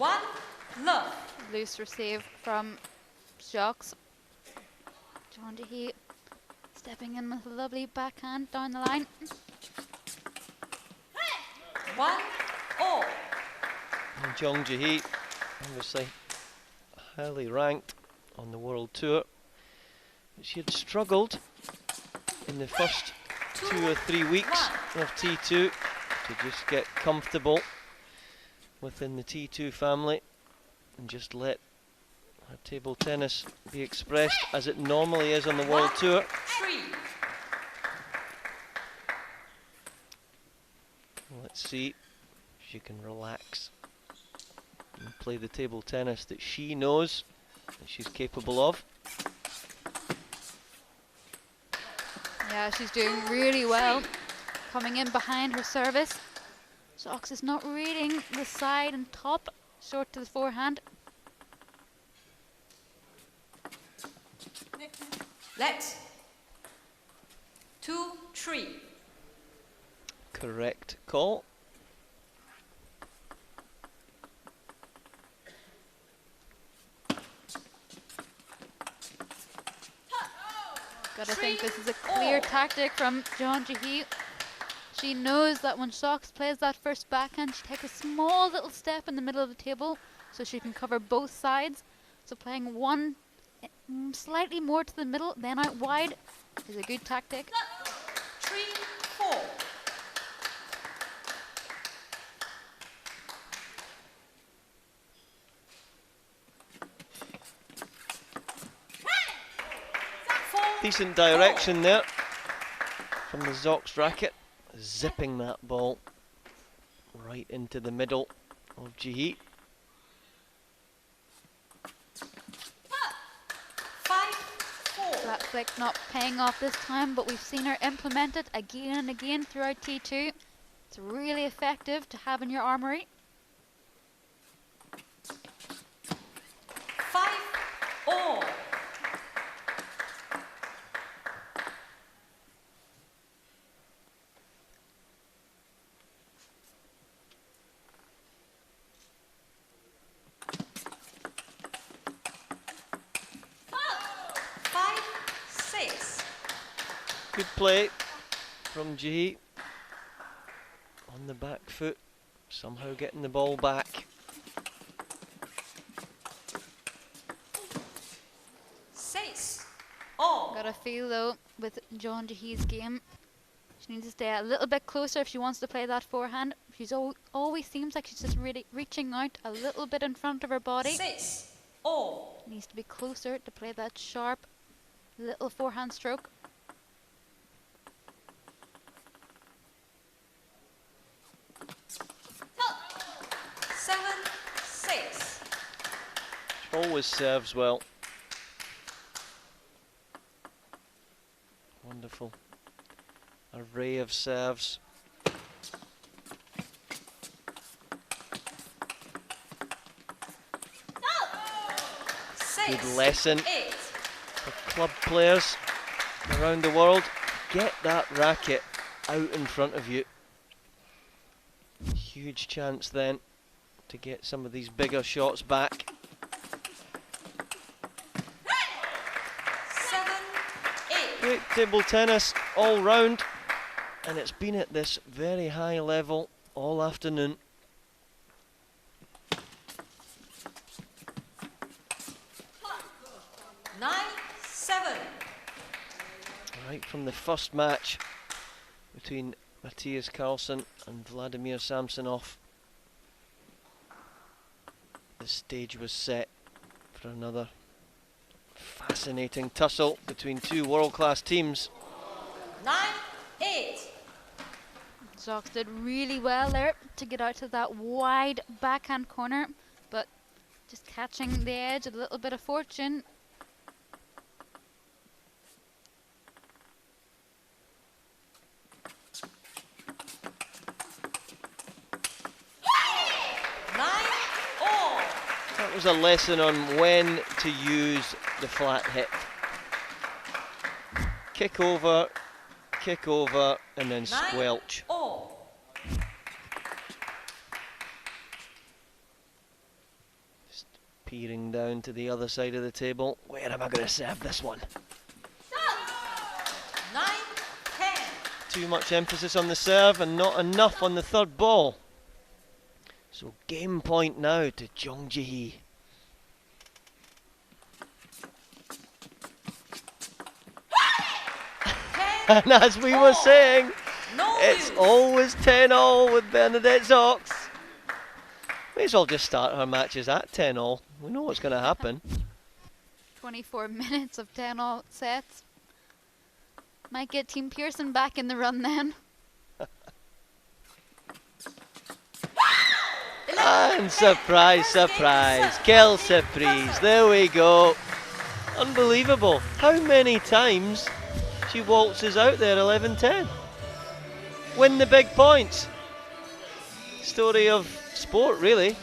1 love. Loose receive from Zsocs. Jeon Jihee stepping in with a lovely backhand down the line. 1-all. And Jeon Jihee, obviously highly ranked on the World Tour. She had struggled in the first 2 or 3 weeks of T2 to just get comfortable within the T2 family and just let her table tennis be expressed as it normally is on the World Tour. 3. Let's see if she can relax and play the table tennis that she knows that she's capable of. Yeah, she's doing really well. Coming in behind her service. Zsocs is not reading the side and top, short to the forehand. Let's 2-3. Correct call. Gotta think this is a clear tactic from Jeon Jihee. She knows that when Zsocs plays that first backhand, she takes a small little step in the middle of the table so she can cover both sides. So playing one slightly more to the middle, then out wide is a good tactic. 3-4. Decent direction there from the Zsocs racket, zipping that ball right into the middle of Jihee. 5-4. Flat flick not paying off this time, but we've seen her implement it again and again throughout T2. It's really effective to have in your armory. 5-all. Good play from Jihee on the back foot, somehow getting the ball back. 6-all. Got a feel though with Jeon Jihee's game. She needs to stay a little bit closer if she wants to play that forehand. She's always seems like she's just really reaching out a little bit in front of her body. 6-all. Needs to be closer to play that sharp little forehand stroke. 7-6. Always serves well. Wonderful array of serves. Good lesson for club players around the world. Get that racket out in front of you. Huge chance then to get some of these bigger shots back. 7-8. Great table tennis all round, and it's been at this very high level all afternoon. Right from the first match between Matthias Carlsen and Vladimir Samsonov, the stage was set for another fascinating tussle between two world-class teams. 9-8. Zsocs did really well there to get out to that wide backhand corner, but just catching the edge, a little bit of fortune. That was a lesson on when to use the flat hit. Kick over, and then squelch. 9-all. Peering down to the other side of the table. Where am I going to serve this one? 9-10. Too much emphasis on the serve and not enough on the third ball. So game point now to JEON JIHEE. And as we were saying, No it's use. always 10-all with Bernadette ZOCS. May as well just start her matches at 10-all. We know what's going to happen. 24 minutes of 10-all sets. Might get Team Pearson back in the run then. And surprise, surprise, quelle surprise, there we go. Unbelievable. How many times she waltzes out there 11-10. Win the big points. Story of sport, really.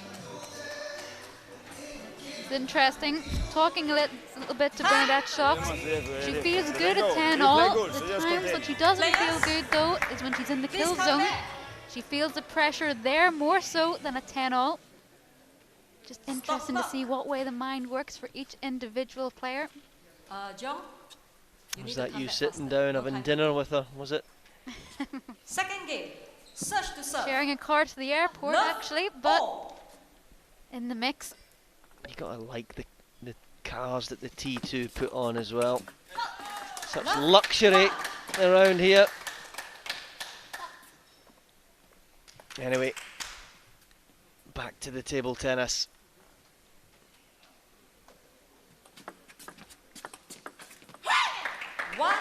It's interesting. Talking a little bit to Bernadette ZOCS. She feels good at 10-all. The times that she doesn't feel good though is when she's in the kill zone. She feels the pressure there more so than at 10-all. Just interesting to see what way the mind works for each individual player. Jeong, you Was need to that come you back sitting faster. down No having time. dinner with her, was it? Second game. Search to serve. Sharing a car to the airport Love actually, but all. in the mix. You gotta like the cars that the T2 put on as well. Such luxury around here. Anyway, back to the table tennis. One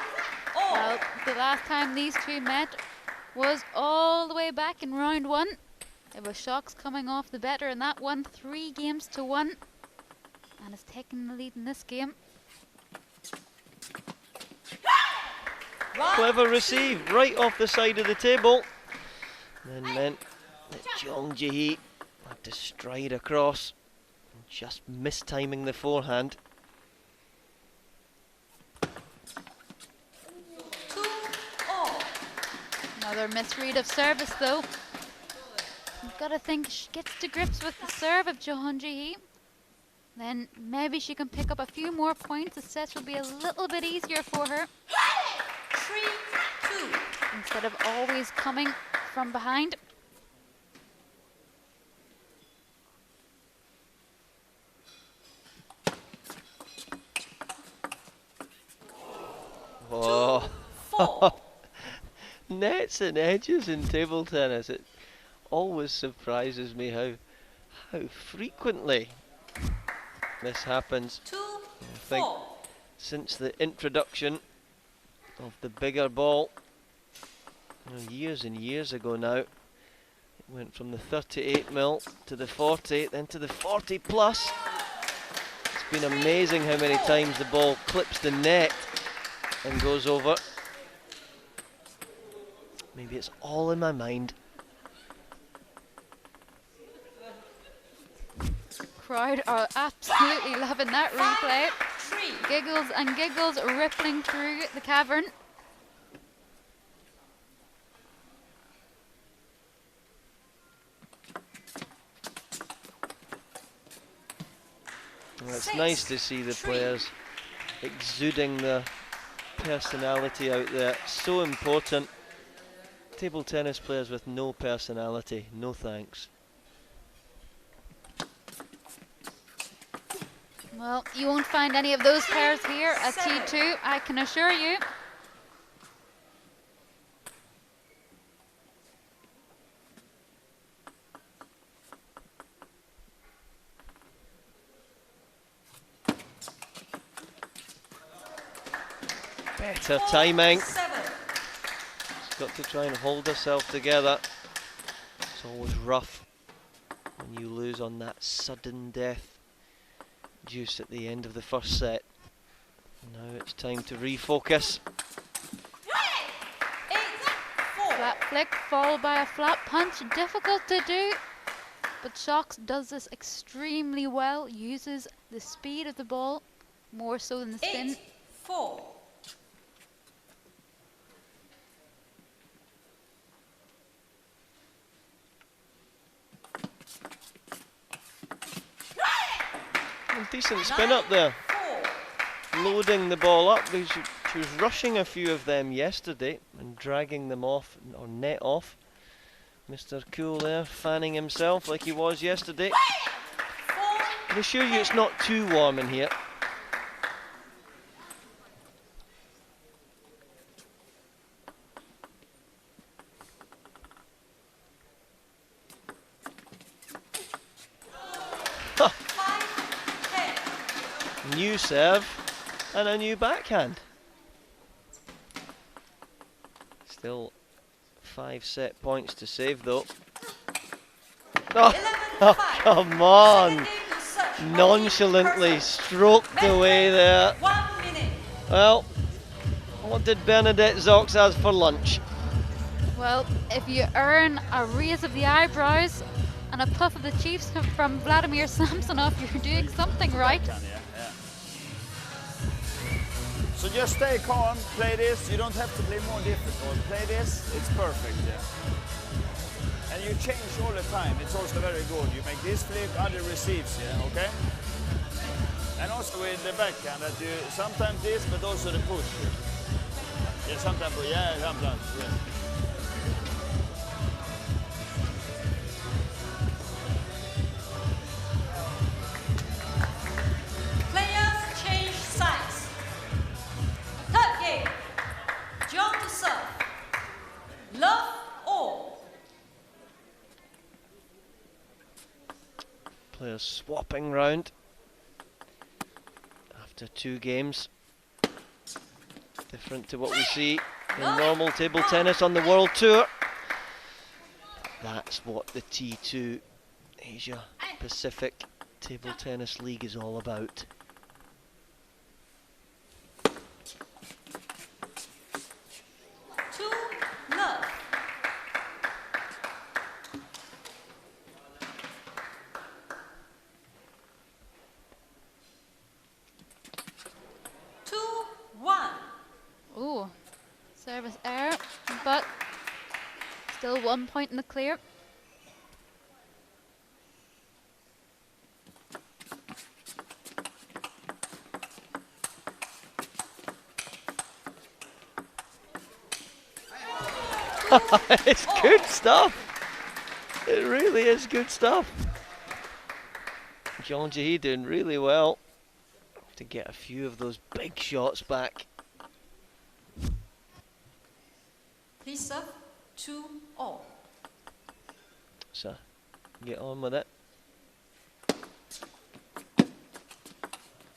all. Well, the last time these two met was all the way back in round one. It was ZOCS coming off the better in that one, 3-1, and is taking the lead in this game. One, Clever receive right off the side of the table. Then meant that JEON JIHEE had to stride across, just mistiming the forehand. 2-all. Another misread of service though. You've got to think she gets to grips with the serve of JEON JIHEE. Then maybe she can pick up a few more points. The sets will be a little bit easier for her 3-2. instead of always coming from behind. Oh, 4. nets and edges in table tennis. It always surprises me how frequently this happens. 2, think 4. Since the introduction of the bigger ball, years and years ago now, it went from the 38mm to the 40, then to the 40 plus. It's been amazing how many times the ball clips the net and goes over. Maybe it's all in my mind. Crowd are absolutely loving that replay. 3. Giggles and giggles rippling through the cavern. Well, it's 6, nice to see the 3. players exuding their personality out there. So important. Table tennis players with no personality, no thanks. Well, you won't find any of those pairs here at T2, I can assure you. Better timing. 7. She's got to try and hold herself together. It's always rough when you lose on that sudden death juice at the end of the first set. Now it's time to refocus. 8, 4. Flat flick, followed by a flat punch. Difficult to do, but ZOCS does this extremely well. Uses the speed of the ball more so than the spin. 8, 4. decent spin up there. 4. Loading the ball up. She was rushing a few of them yesterday and dragging them off, or net off. Mr. Cool there, fanning himself like he was yesterday. 4. I assure you it's not too warm in here. New serve and a new backhand. Still 5 set points to save though. Oh, come on! Nonchalantly stroked away there. 1 minute. Well, what did Bernadette Szocks have for lunch? Well, if you earn a raise of the eyebrows and a puff of the cheeks from Vladimir Samsonov, you're doing something right. So just stay calm, play this. You don't have to play more difficult. Play this, it's perfect. Yeah. And you change all the time. It's also very good. You make this flip, other receives, yeah, okay? And also with the backhand, that you sometimes this, but also the push. Yeah, sometimes, yeah, sometimes, yeah. Players change sides. Third game. Jeon to serve. Love all. Players swapping round after 2 games. Different to what we see in normal table tennis on the World Tour. That's what the T2 Asia Pacific Table Tennis League is all about. Love. Ooh, service error, but still 1 point in the clear. It's good stuff. It really is good stuff. Jeon Jihee doing really well to get a few of those big shots back. Please serve 2-all. So, get on with it.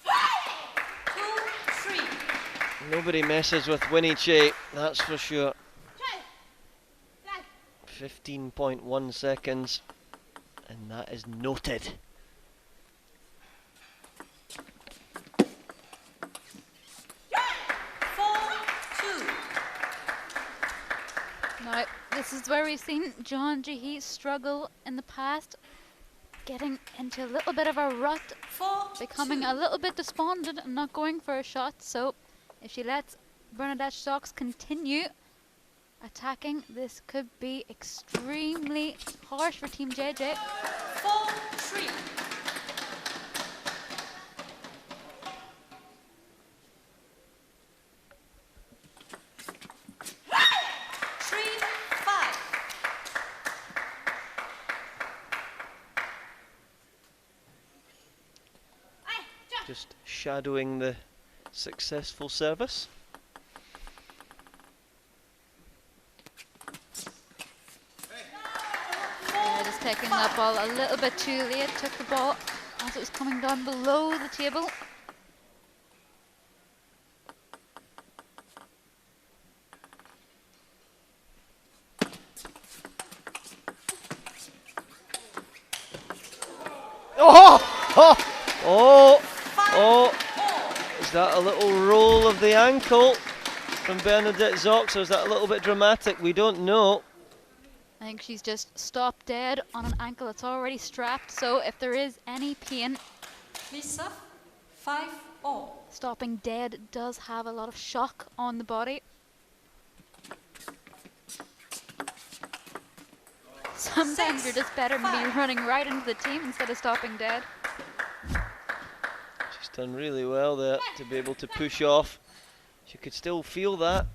2-3. Nobody messes with Winnie Che, that's for sure. 15.1 seconds, and that is noted. Now, this is where we've seen Jeon Jihee struggle in the past, getting into a little bit of a rut, becoming a little bit despondent and not going for a shot. So, if she lets Bernadette Szocks continue attacking, this could be extremely harsh for Team JJ. 4-3. 3-5. Just shadowing the successful service. Just taking that ball a little bit too late, took the ball as it was coming down below the table. Oh! Oh! Oh! Oh! Is that a little roll of the ankle from Bernadette Szocks, or is that a little bit dramatic? We don't know. I think she's just stopped dead on an ankle that's already strapped, so if there is any pain, Please serve 5-all. stopping dead does have a lot of shock on the body. Sometimes you're just better to be running right into the team instead of stopping dead. done really well there to be able to push off. She could still feel that.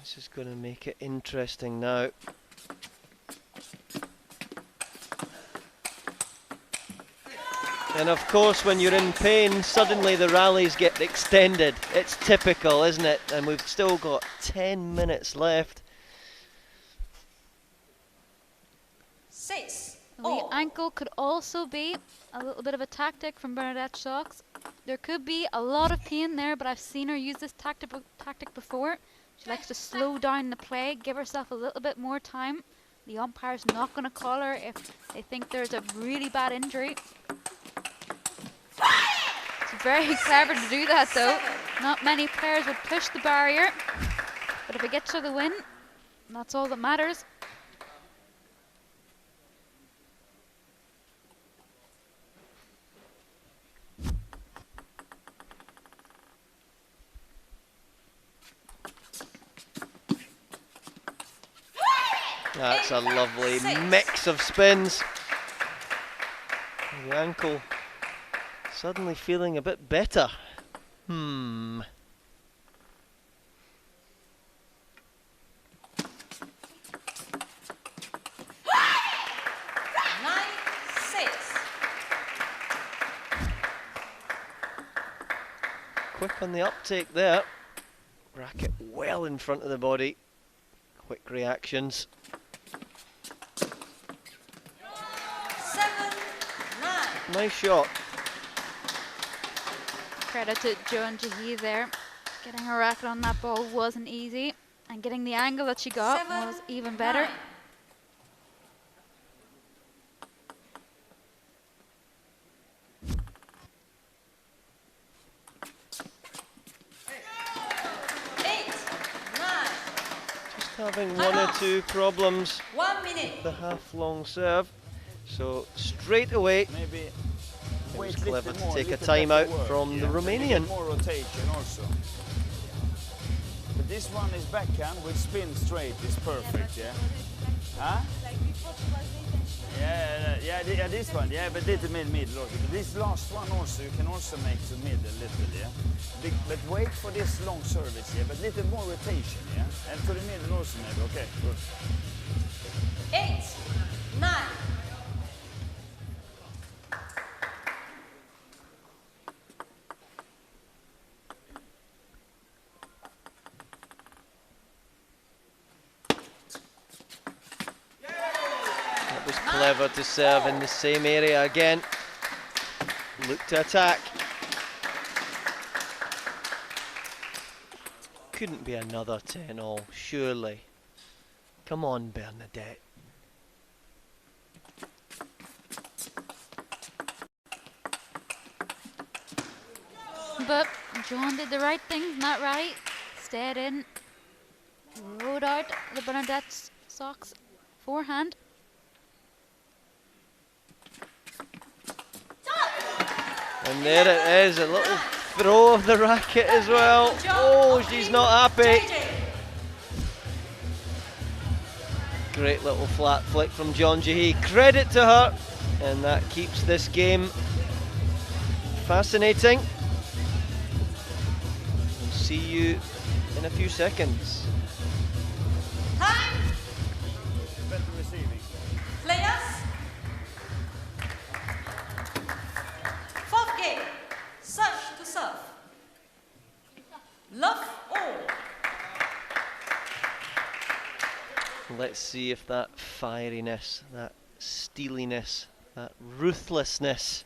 This is going to make it interesting now. And of course, when you're in pain, suddenly the rallies get extended. It's typical, isn't it? And we've still got 10 minutes left. 6. The ankle could also be a little bit of a tactic from Bernadette Szocks. There could be a lot of pain there, but I've seen her use this tactic before. She likes to slow down the play, give herself a little bit more time. The umpire's not going to call her if they think there's a really bad injury. It's very clever to do that though. Not many players would push the barrier, but if it gets her the win, that's all that matters. That's a lovely mix of spins. The ankle suddenly feeling a bit better. 9, 6. Quick on the uptake there. Racket well in front of the body. Quick reactions. 7, 9. Nice shot. Credit to JEON JIHEE there. Getting her racket on that ball wasn't easy, and getting the angle that she got 7, was even better. 9. 8, 9. Just having one or two problems. 1 minute. The half-long serve. So straight away, Maybe it wait was a little clever bit to more, take a little better timeout work, from the yeah. Maybe Romanian. more rotation also. But this one is backhand with spin straight is perfect, yeah. Huh? Yeah, this one, yeah, but little middle also. But this last one also, you can also make to middle a little, yeah. But wait for this long service, yeah, but little more rotation, yeah. And to the middle also maybe, okay, good. 8, 9. That was clever to serve in the same area again. Look to attack. Couldn't be another 10-all, surely. Come on, Bernadette. But JEON did the right thing in that rally. Stayed in. Rode out the Bernadette Szocks forehand. And there it is, a little throw of the racket as well. Oh, she's not happy. Great little flat flick from JEON JIHEE. Credit to her. And that keeps this game fascinating. We'll see you in a few seconds. Time. Better receiving. Players. 4th game. Serve to serve. Love all. Let's see if that fieriness, that steeliness, that ruthlessness.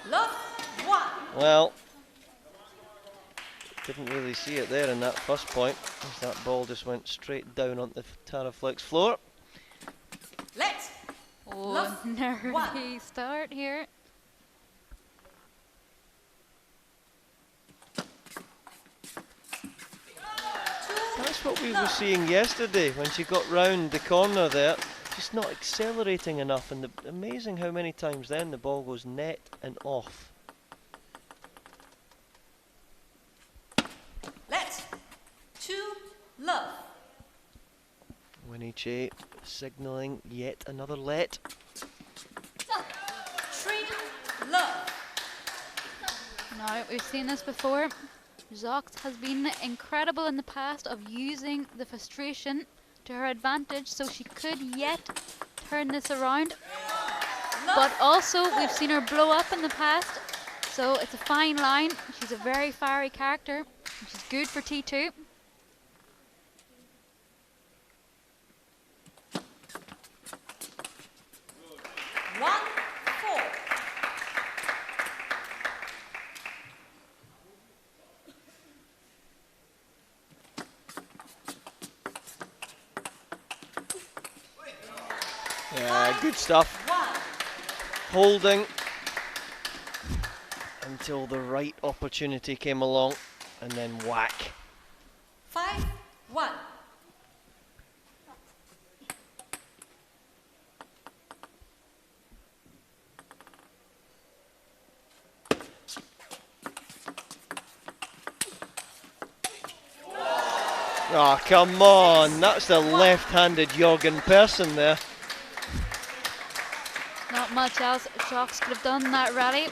Love 1. Well, didn't really see it there in that first point, as that ball just went straight down on the Taraflex floor. Let's. Oh, Love nervy 1. start here. That's what we were seeing yesterday when she got round the corner there. Just not accelerating enough, and amazing how many times then the ball goes net and off. Let's. 2 love. Winnie Che signalling yet another let. 3 love. Now, we've seen this before. Zox has been incredible in the past of using the frustration to her advantage, so she could yet turn this around. But also, we've seen her blow up in the past, so it's a fine line. She's a very fiery character, and she's good for T2. Yeah, good stuff. Holding until the right opportunity came along, and then whack. 5-1. Oh, come on. That's the left-handed Jorgen Persson there. Not much else Zox could have done in that rally.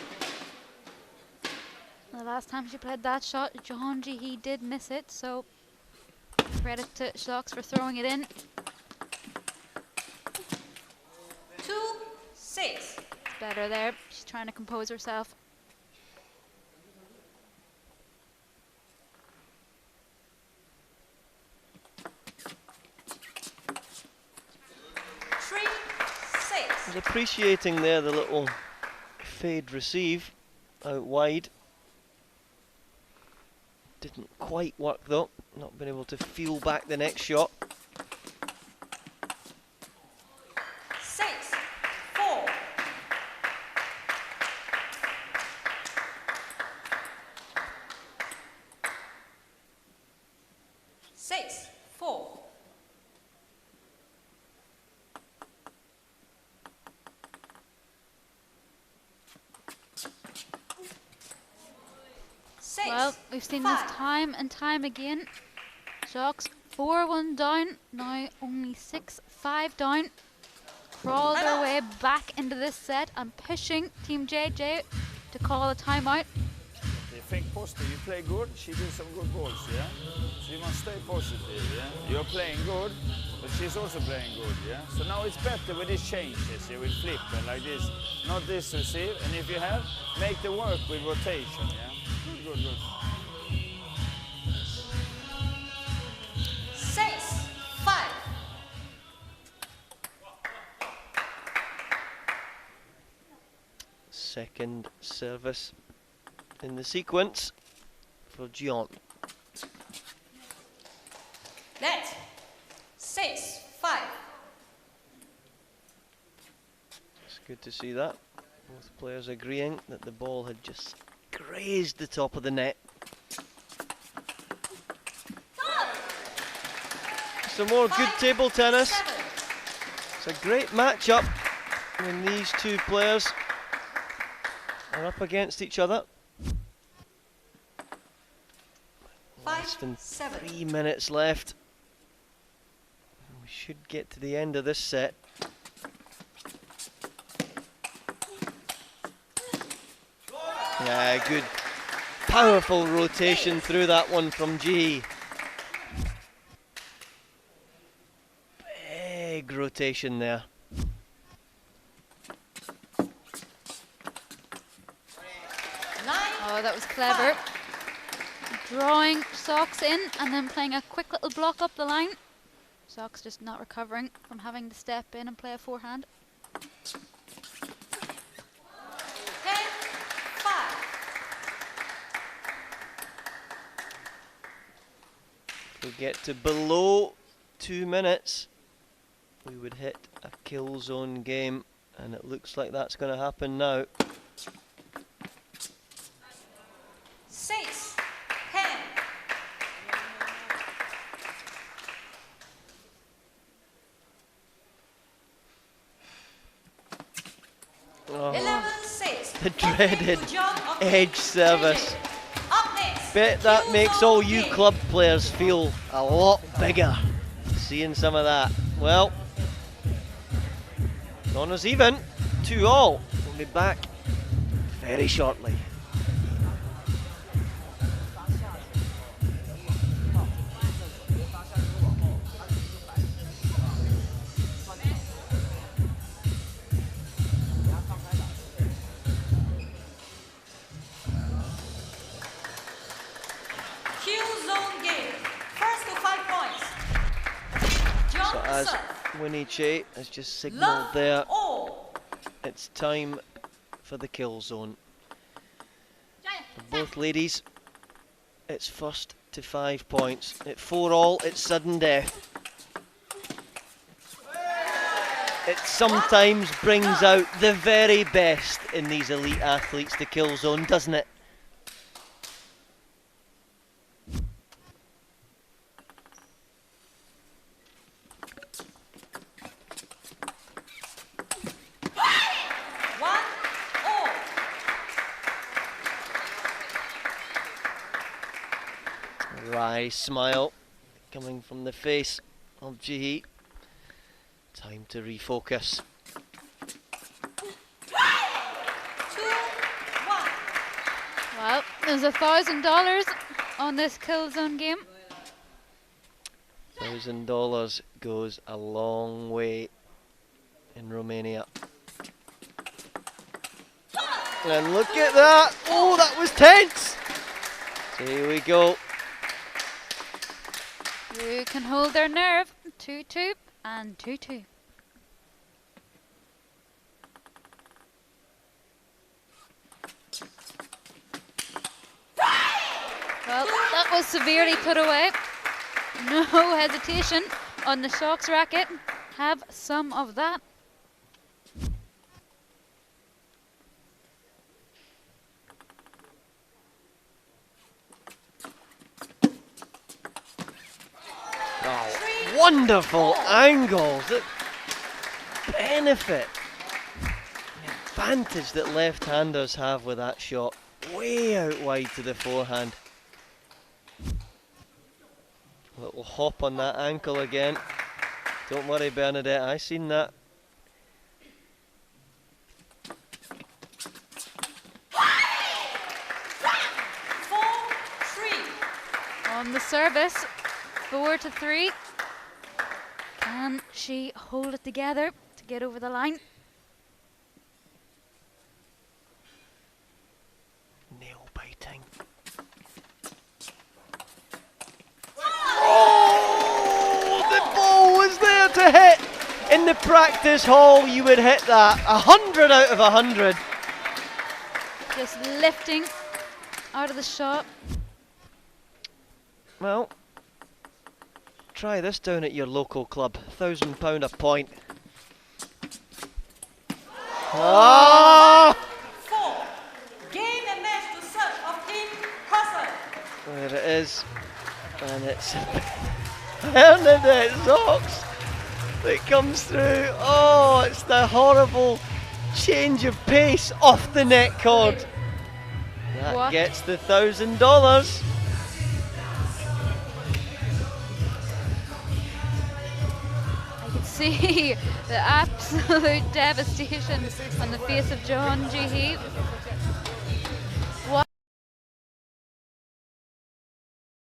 The last time she played that shot, JEON JIHEE did miss it, so credit to Zox for throwing it in. 2-6. It's better there. She's trying to compose herself. I was appreciating there the little fade receive out wide. Didn't quite work though, not been able to feel back the next shot. 6-4. Six, four. Well, we've seen this time and time again. Zox 4-1 down, now only 6-5 down. Crawl their way back into this set and pushing Team JJ to call a timeout. You think positive, you play good, she did some good balls, yeah? So you must stay positive, yeah? You're playing good, but she's also playing good, yeah? So now it's better with these changes, you will flip and like this, not this receive, and if you have, make the work with rotation, yeah? Good, good, good. 6-5. Second service in the sequence for JEON. Net. 6-5. It's good to see that. Both players agreeing that the ball had just grazed the top of the net. Some more good table tennis. It's a great matchup when these two players are up against each other. Less than 3 minutes left. We should get to the end of this set. Yeah, good, powerful rotation through that one from Jihee. Big rotation there. Oh, that was clever. Drawing Zox in and then playing a quick little block up the line. Zox just not recovering from having to step in and play a forehand. 10-5. If we get to below 2 minutes, we would hit a kill zone game, and it looks like that's going to happen now. 6-10. Oh, 11-6. the dreaded Good job of the edge service. Up next. Bet that makes all you club players feel a lot bigger, seeing some of that. Well, on us even, 2-all. We'll be back very shortly. as serve. Winnie Che has just signalled there. Love all. It's time for the kill zone. For both ladies, it's first to 5 points. At 4-all, it's sudden death. It sometimes brings out the very best in these elite athletes, the kill zone, doesn't it? Wry smile coming from the face of Jihee. Time to refocus. 2-1. Well, there's $1,000 on this kill zone game. $1,000 goes a long way in Romania. And look at that! Oh, that was tense! So here we go. Who can hold their nerve? 2-2 and 2-2. Well, that was severely put away. No hesitation on the Socs racket. Have some of that. Oh, wonderful angles. The benefit, the advantage that left-handers have with that shot. Way out wide to the forehand. Little hop on that ankle again. Don't worry, Bernadette, I seen that. On the service, 4-3. Can she hold it together to get over the line? Nail biting. Oh, the ball was there to hit. In the practice hall, you would hit that 100 out of 100. Just lifting out of the shot. Well, try this down at your local club. £1,000 a point. Ah! 4. Game and match to serve of Team Kosovo. There it is. And it's Bernadette Szocks that comes through. Oh, it's the horrible change of pace off the net cord. That What? gets the $1,000. See the absolute devastation on the face of JEON JIHEE.